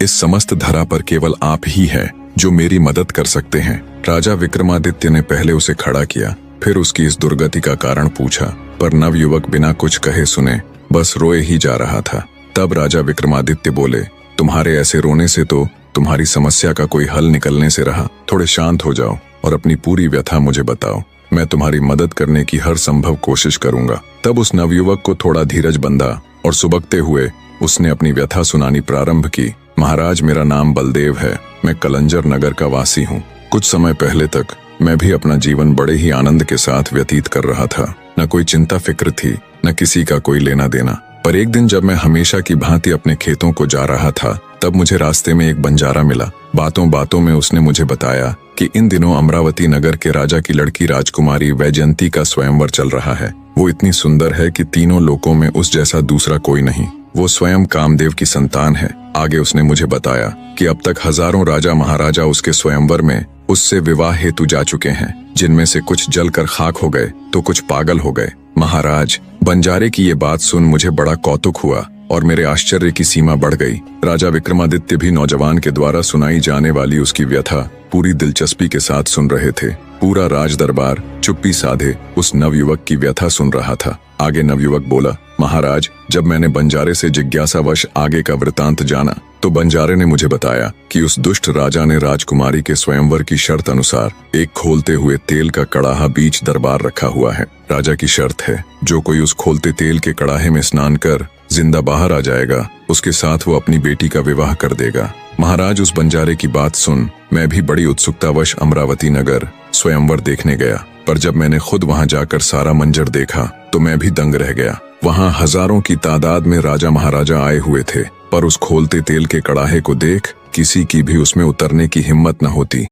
इस समस्त धरा पर केवल आप ही है जो मेरी मदद कर सकते हैं। राजा विक्रमादित्य ने पहले उसे खड़ा किया, फिर उसकी इस दुर्गति का कारण पूछा, पर नवयुवक बिना कुछ कहे सुने बस रोए ही जा रहा था। तब राजा विक्रमादित्य बोले, तुम्हारे ऐसे रोने से तो तुम्हारी समस्या का कोई हल निकलने से रहा। थोड़े शांत हो जाओ और अपनी पूरी व्यथा मुझे बताओ, मैं तुम्हारी मदद करने की हर संभव कोशिश करूंगा। तब उस नवयुवक को थोड़ा धीरज बंधा और सुबकते हुए उसने अपनी व्यथा सुनानी प्रारंभ की। महाराज, मेरा नाम बलदेव है, मैं कलंजर नगर का वासी हूँ। कुछ समय पहले तक मैं भी अपना जीवन बड़े ही आनंद के साथ व्यतीत कर रहा था। न कोई चिंता फिक्र थी, न किसी का कोई लेना देना। पर एक दिन जब मैं हमेशा की भांति अपने खेतों को जा रहा था, तब मुझे रास्ते में एक बंजारा मिला। बातों बातों में उसने मुझे बताया कि इन दिनों अमरावती नगर के राजा की लड़की राजकुमारी वैजयंती का स्वयंवर चल रहा है। वो इतनी सुंदर है कि तीनों लोकों में उस जैसा दूसरा कोई नहीं। वो स्वयं कामदेव की संतान है। आगे उसने मुझे बताया कि अब तक हजारों राजा महाराजा उसके स्वयंवर में उससे विवाह हेतु जा चुके हैं, जिनमें से कुछ जलकर खाक हो गए तो कुछ पागल हो गए। महाराज, बंजारे की ये बात सुन मुझे बड़ा कौतुक हुआ और मेरे आश्चर्य की सीमा बढ़ गई। राजा विक्रमादित्य भी नौजवान के द्वारा सुनाई जाने वाली उसकी व्यथा पूरी दिलचस्पी के साथ सुन रहे थे। पूरा राज दरबार चुप्पी साधे उस नवयुवक की व्यथा सुन रहा था। आगे नवयुवक बोला, महाराज, जब मैंने बंजारे से जिज्ञासावश आगे का वृतांत जाना तो बंजारे ने मुझे बताया कि उस दुष्ट राजा ने राजकुमारी के स्वयंवर की शर्त अनुसार एक खोलते हुए तेल का कड़ाहा बीच दरबार रखा हुआ है। राजा की शर्त है, जो कोई उस खोलते तेल के कड़ाहे में स्नान कर जिंदा बाहर आ जाएगा, उसके साथ वो अपनी बेटी का विवाह कर देगा। महाराज, उस बंजारे की बात सुन मैं भी बड़ी उत्सुकतावश अमरावती नगर स्वयंवर देखने गया, पर जब मैंने खुद वहां जाकर सारा मंजर देखा तो मैं भी दंग रह गया। वहां हजारों की तादाद में राजा महाराजा आए हुए थे, पर उस खोलते तेल के कड़ाहे को देख किसी की भी उसमें उतरने की हिम्मत न होती।